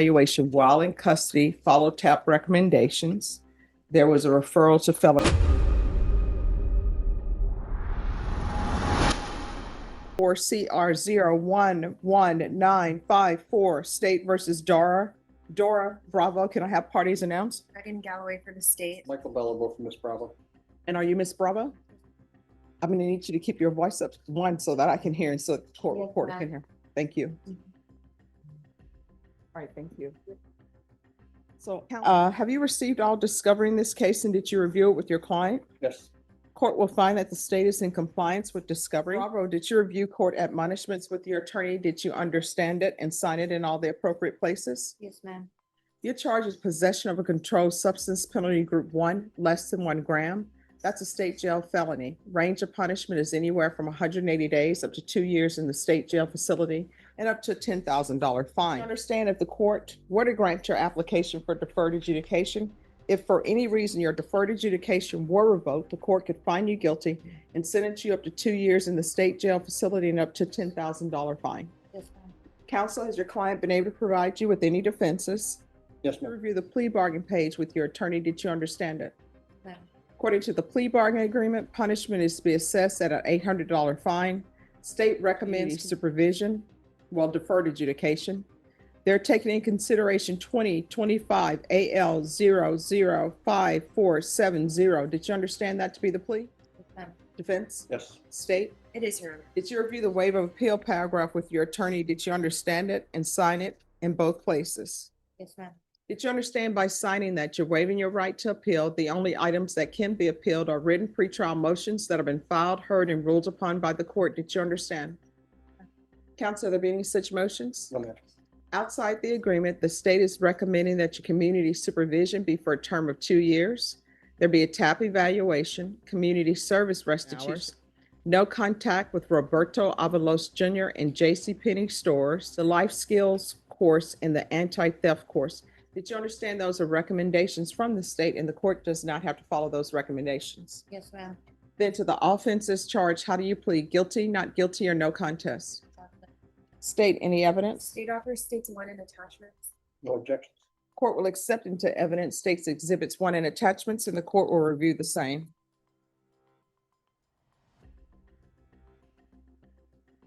Evaluation while in custody, follow TAP recommendations. There was a referral to felony. For CR 011954, State versus Dora Bravo. Can I have parties announced? Megan Galloway for the state. Michael Bellable from Miss Bravo. And are you Miss Bravo? I'm going to need you to keep your voice up one so that I can hear and so the court reporter can hear. Thank you. All right, thank you. So have you received all discovery in this case and did you review it with your client? Yes. Court will find that the state is in compliance with discovery. Bravo, did you review court admonishments with your attorney? Did you understand it and sign it in all the appropriate places? Yes, ma'am. Your charge is possession of a controlled substance, penalty group 1, less than 1 gram. That's a state jail felony. Range of punishment is anywhere from 180 days up to 2 years in the state jail facility and up to a $10,000 fine. Understand if the court were to grant your application for deferred adjudication, if for any reason your deferred adjudication were revoked, the court could find you guilty and sentence you up to 2 years in the state jail facility and up to $10,000 fine. Yes, ma'am. Counsel, has your client been able to provide you with any defenses? Yes, ma'am. Review the plea bargain page with your attorney. Did you understand it? Ma'am. According to the plea bargain agreement, punishment is to be assessed at an $800 fine. State recommends supervision, deferred adjudication. They're taking in consideration 2025 AL 005470. Did you understand that to be the plea? Yes, ma'am. Defense? Yes. State? It is her. Did you review the waiver of appeal paragraph with your attorney? Did you understand it and sign it in both places? Yes, ma'am. Did you understand by signing that you're waiving your right to appeal? The only items that can be appealed are written pretrial motions that have been filed, heard, and ruled upon by the court. Did you understand? Counsel, are there be any such motions? No, ma'am. Outside the agreement, the state is recommending that your community supervision be for a term of 2 years. There be a TAP evaluation, community service restitution, no contact with Roberto Avalos Jr. and JCPenney stores, the life skills course, and the anti-theft course. Did you understand those are recommendations from the state and the court does not have to follow those recommendations? Yes, ma'am. Then to the offenses charged, how do you plead? Guilty, not guilty, or no contest? State any evidence? State offers states 1 and attachments. No objections. Court will accept into evidence states exhibits 1 and attachments and the court will review the same.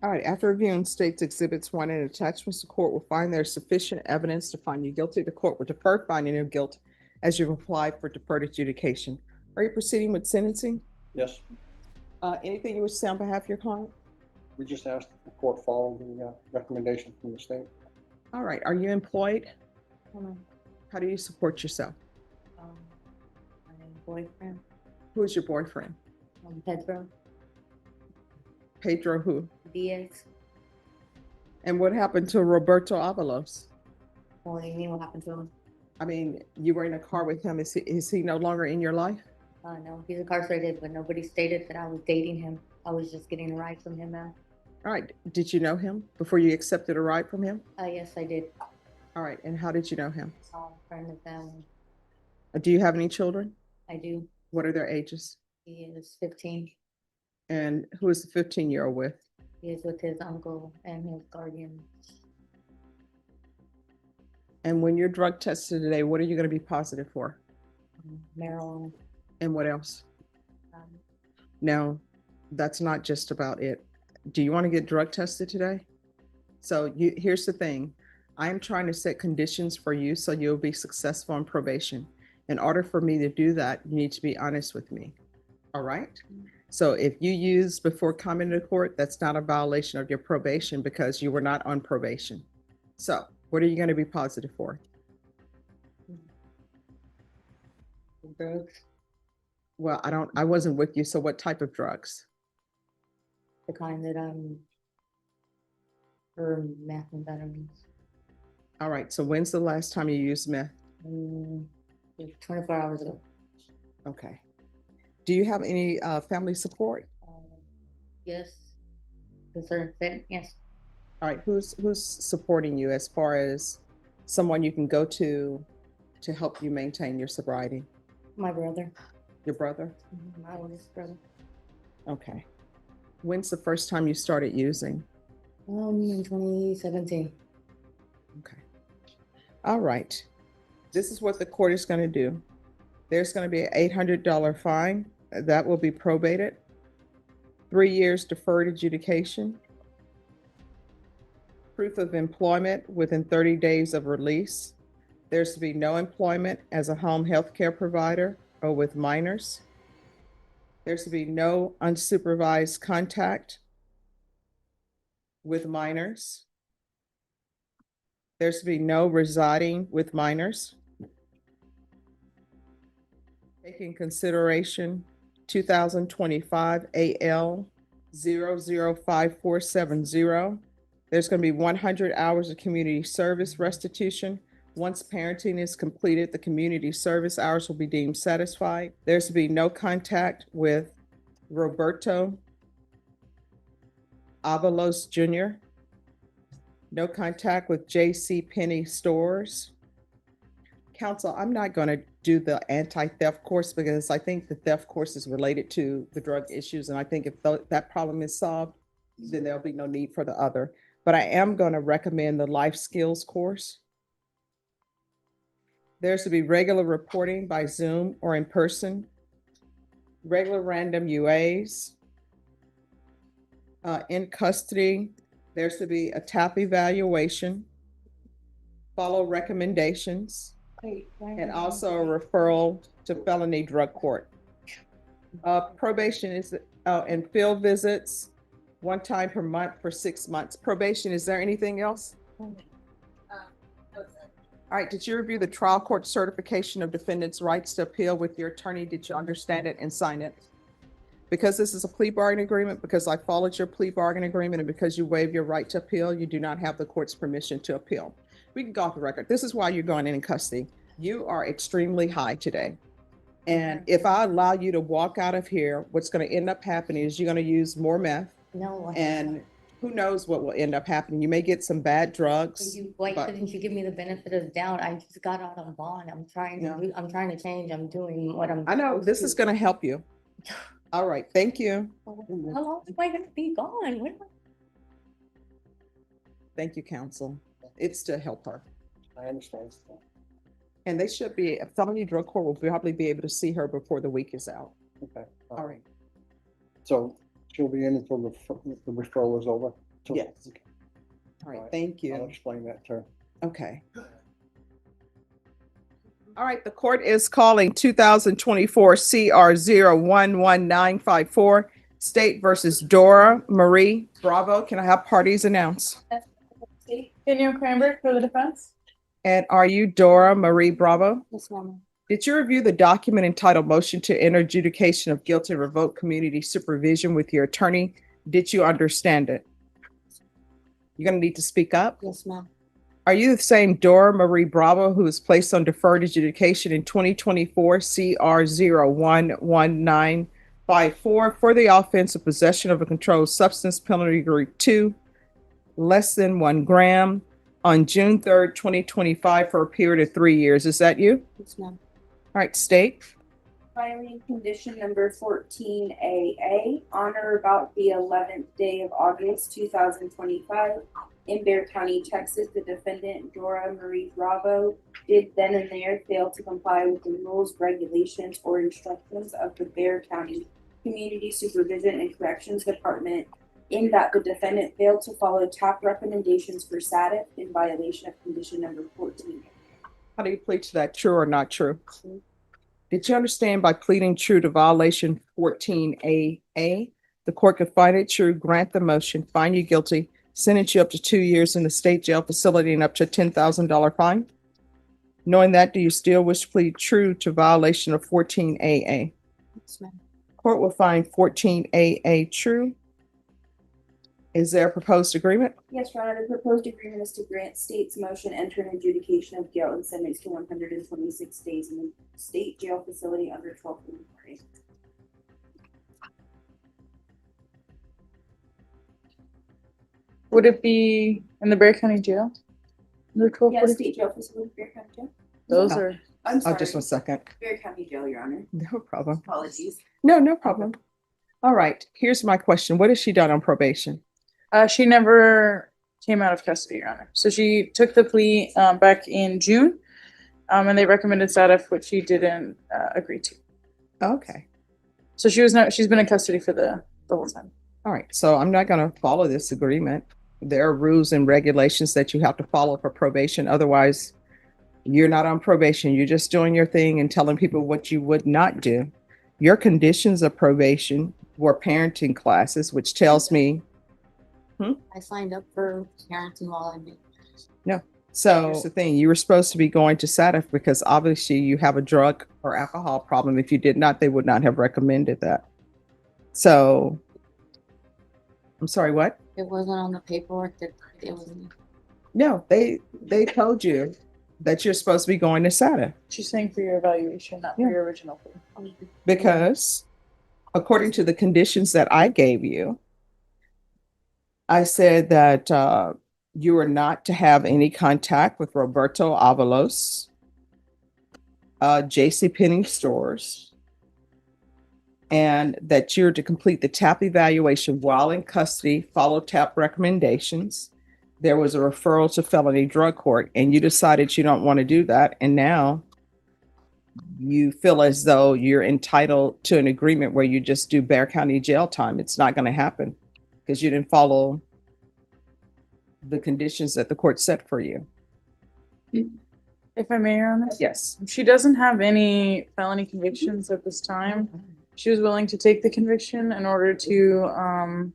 All right, after reviewing states exhibits 1 and attachments, the court will find there's sufficient evidence to find you guilty. The court will defer finding of guilt as you've applied for deferred adjudication. Are you proceeding with sentencing? Yes. Anything you wish to say on behalf of your client? We just asked the court follow the recommendation from the state. All right, are you employed? My How do you support yourself? boyfriend, Who's your boyfriend? Pedro Pedro who? Diaz. And what happened to Roberto Avalos? What do you mean? What happened to him? I mean, you were in a car with him. Is he no longer in your life? No, he's incarcerated, but nobody stated that I was dating him. I was just getting a ride from him, ma'am. All right, did you know him before you accepted a ride from him? Yes, I did. All right, and how did you know him? A friend of family. Do you have any children? I do. What are their ages? He is 15. And who is the 15-year-old with? He is with his uncle and his guardian. And when you're drug tested today, what are you going to be positive for? Marijuana. And what else? Um, Now, that's not just about it. Do you want to get drug tested today? So here's the thing. I'm trying to set conditions for you so you'll be successful on probation. In order for me to do that, you need to be honest with me. All right? So if you use before coming to court, that's not a violation of your probation because you were not on probation. So what are you going to be positive for? drugs. Well, I wasn't with you. So what type of drugs? The kind that for methamphetamines. All right. So when's the last time you used meth? 24 hours ago. Okay. Do you have any family support? Yes. Concerned fit. Yes. All right. Who's supporting you as far as someone you can go to help you maintain your sobriety? My brother. Your brother? My oldest brother. Okay. When's the first time you started using? In 2017. Okay. All right. This is what the court is going to do. There's going to be an $800 fine. That will be probated. 3 years deferred adjudication. Proof of employment within 30 days of release. There's to be no employment as a home health care provider or with minors. There's to be no unsupervised contact with minors. There's to be no residing with minors. Taking consideration 2025 AL 005470. There's going to be 100 hours of community service restitution. Once parenting is completed, the community service hours will be deemed satisfied. There's to be no contact with Roberto Avalos Jr., no contact with J.C. Penney stores. Counsel, I'm not going to do the anti-theft course because I think the theft course is related to the drug issues. And I think if that problem is solved, then there'll be no need for the other. But I am going to recommend the life skills course. There's to be regular reporting by Zoom or in person, regular random UAs. In custody, there's to be a TAP evaluation, follow recommendations, and also a referral to felony drug court. Probation is, and field visits, 1 time per month for 6 months. Probation, is there anything else? All right, did you review the trial court certification of defendant's rights to appeal with your attorney? Did you understand it and sign it? Because this is a plea bargain agreement, because I followed your plea bargain agreement, and because you waive your right to appeal, you do not have the court's permission to appeal. We can go off the record. This is why you're going in custody. You are extremely high today. And if I allow you to walk out of here, what's going to end up happening is you're going to use more meth. No. And who knows what will end up happening. You may get some bad drugs. Why but- couldn't you give me the benefit of the doubt? I just got out on bond. I'm trying to change. I'm doing what I'm. I know supposed this to. is going to help you. All right. Thank you. How long am I gonna be gone? When am I- Thank you, counsel. It's to help her. I understand. And they should be, a felony drug court will probably be able to see her before the week is out. Okay. All right. So she'll be in until the referral is over? Yes. All right. Thank I'll you. explain that to her. Okay. All right. The court is calling 2024 CR 011954 State versus Dora Marie Bravo. Can I have parties announce? Daniel Cranbrook for the defense. And are you Dora Marie Bravo? Yes, ma'am. Did you review the document entitled Motion to Enter Adjudication of Guilty and Revoke Community Supervision with your attorney? Did you understand it? You're going to need to speak up. Yes, ma'am. Are you the same Dora Marie Bravo who was placed on deferred adjudication in 2024 CR 011954 for the offense of possession of a controlled substance, penalty group 2, less than 1 gram, on June 3rd, 2025 for a period of 3 years? Is that you? Yes, ma'am. All right, state. Filing condition number 14AA, on or about the 11th day of August 2025 in Bexar County, Texas, the defendant Dora Marie Bravo did then and there fail to comply with the rules, regulations, or instructions of the Bexar County Community Supervision and Corrections Department, in that the defendant failed to follow top recommendations for SADF in violation of condition number 14. How do you plead to that? True or not true? Did you understand by pleading true to violation 14AA, the court could find it true, grant the motion, find you guilty, sentence you up to 2 years in the state jail facility and up to a $10,000 fine? Knowing that, do you still wish to plead true to violation of 14AA? Yes, ma'am. Court will find 14AA true. Is there a proposed agreement? Yes, Your Honor, the proposed agreement is to grant state's motion, enter an adjudication of guilt and sentence to 126 days in the state jail facility under 1243. Would it be in the Bexar County Jail? The Yes, 1240? state jail facility, Bexar County Jail. Those No. are, I'm Oh, sorry, just 1 second. Bexar County Jail, Your Honor. No problem. Apologies. No problem. All right, here's my question. What has she done on probation? she never came out of custody, Your Honor. So she took the plea back in June, and they recommended SADF, which she didn't agree to. Okay. So she's been in custody for the whole time. All right. So I'm not going to follow this agreement. There are rules and regulations that you have to follow for probation. Otherwise, you're not on probation. You're just doing your thing and telling people what you would not do. Your conditions of probation were parenting classes, which tells me, I signed up for parenting while I'm in. so here's the thing, you were supposed to be going to SADF because obviously you have a drug or alcohol problem. If you did not, they would not have recommended that. So, I'm sorry, what? It wasn't on the paperwork that it was. No, they told you that you're supposed to be going to SADF She's saying for your evaluation, not Yeah. for your original plea. because according to the conditions that I gave you, I said that you were not to have any contact with Roberto Avalos, JCPenney stores, and that you're to complete the TAP evaluation while in custody, follow TAP recommendations. There was a referral to felony drug court, and you decided you don't want to do that. And now you feel as though you're entitled to an agreement where you just do Bexar County jail time. It's not going to happen because you didn't follow the conditions that the court set for you. If I may, Your Honor? Yes. She doesn't have any felony convictions at this time. She was willing to take the conviction in order to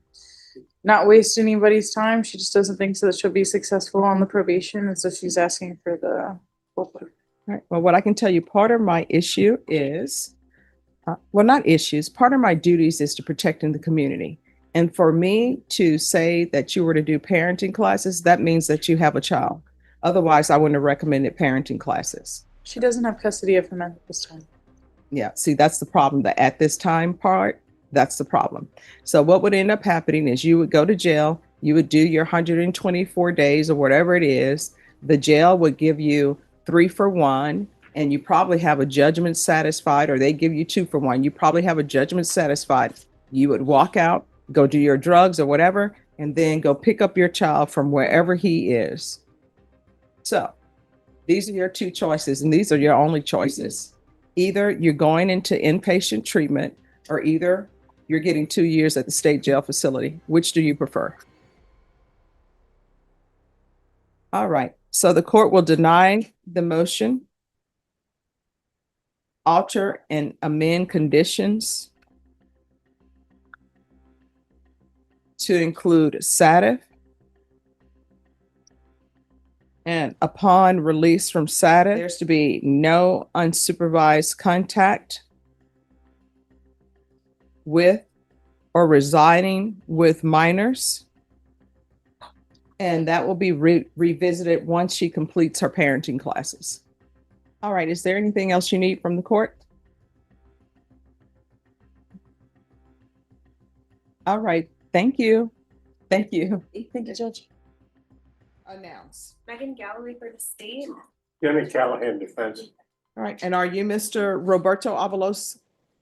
not waste anybody's time. She just doesn't think so that she'll be successful on the probation, and so she's asking for the full plea. All right. Well, what I can tell you, part of my issue is, well, not issues, part of my duties is to protecting the community. And for me to say that you were to do parenting classes, that means that you have a child. Otherwise, I wouldn't have recommended parenting classes. She doesn't have custody of him at this time. Yeah, see, that's the problem. The at this time part, that's the problem. So what would end up happening is you would go to jail, you would do your 124 days or whatever it is. The jail would give you 3 for 1, and you probably have a judgment satisfied, or they give you 2 for 1. You probably have a judgment satisfied. You would walk out, go do your drugs or whatever, and then go pick up your child from wherever he is. So these are your 2 choices, and these are your only choices. Either you're going into inpatient treatment, or either you're getting 2 years at the state jail facility. Which do you prefer? All right. So the court will deny the motion, alter and amend conditions to include SADF. And upon release from SADF, there's to be no unsupervised contact with or residing with minors. And that will be revisited once she completes her parenting classes. All right, is there anything else you need from the court? All right, thank you. Thank you. Thank you, Judge. Announce. Megan Galloway for the state. Jimmy Callahan, defense. All right, and are you Mr. Roberto Avalos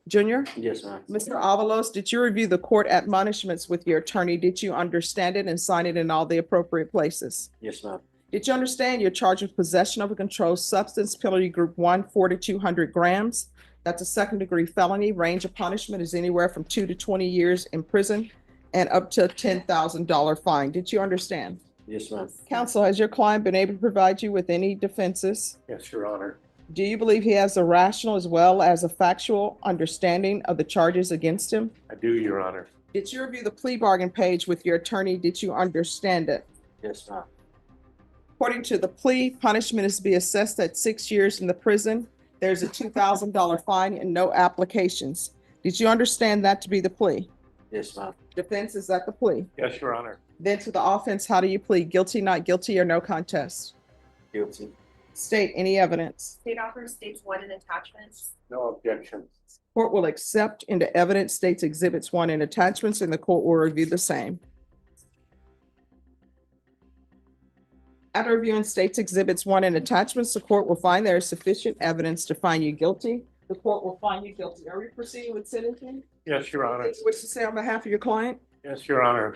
Jr.? Yes, ma'am. Mr. Avalos, did you review the court admonishments with your attorney? Did you understand it and sign it in all the appropriate places? Yes, ma'am. Did you understand you're charged with possession of a controlled substance, penalty group 1, 4 to 200 grams? That's a second-degree felony. Range of punishment is anywhere from 2 to 20 years in prison and up to a $10,000 fine. Did you understand? Yes, ma'am. Counsel, has your client been able to provide you with any defenses? Yes, Your Honor. Do you believe he has a rational as well as a factual understanding of the charges against him? I do, Your Honor. Did you review the plea bargain page with your attorney? Did you understand it? Yes, ma'am. According to the plea, punishment is to be assessed at 6 years in the prison. There's a $2,000 fine and no applications. Did you understand that to be the plea? Yes, ma'am. Defense, is that the plea? Yes, Your Honor. Then to the offense, how do you plead? Guilty, not guilty, or no contest? Guilty. State any evidence. State offers states 1 in attachments. No objection. Court will accept into evidence states exhibits 1 and attachments, and the court will review the same. After reviewing states exhibits 1 and attachments, the court will find there is sufficient evidence to find you guilty. The court will find you guilty. Are we proceeding with sentencing? Yes, Your Honor. What to say on behalf of your client? Yes, Your Honor.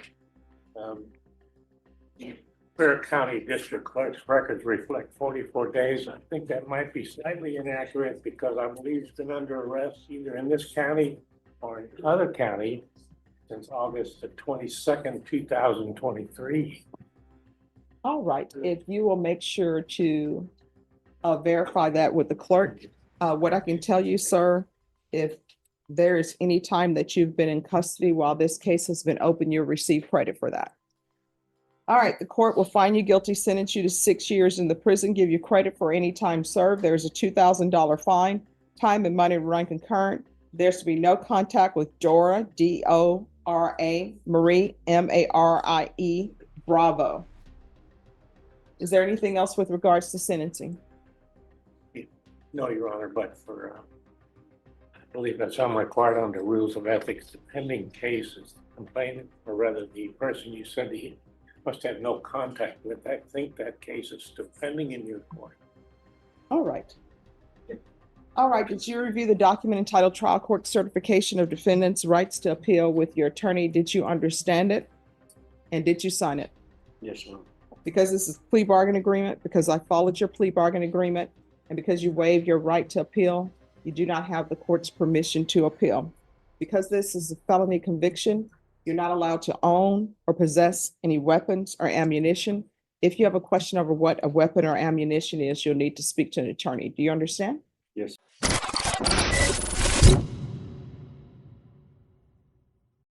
Fair County District Clerk's records reflect 44 days. I think that might be slightly inaccurate because I believe he's been under arrest either in this county or in other county since August the 22nd, 2023. All right, if you will make sure to verify that with the clerk. What I can tell you, sir, if there is any time that you've been in custody while this case has been open, you'll receive credit for that. All right, the court will find you guilty, sentence you to 6 years in the prison, give you credit for any time served. There's a $2,000 fine. Time and money run concurrent. There's to be no contact with Dora, D-O-R-A, Marie, M-A-R-I-E, Bravo. Is there anything else with regards to sentencing? No, Your Honor, but for, I believe that's required under rules of ethics. The pending case is the complainant, or rather the person you said he must have no contact with. I think that case is still pending in your court. All right. All right, did you review the document entitled Trial Court Certification of Defendant's Rights to Appeal with your attorney? Did you understand it? And did you sign it? Yes, ma'am. Because this is a plea bargain agreement, because I followed your plea bargain agreement, and because you waived your right to appeal, you do not have the court's permission to appeal. Because this is a felony conviction, you're not allowed to own or possess any weapons or ammunition. If you have a question over what a weapon or ammunition is, you'll need to speak to an attorney. Do you understand? Yes.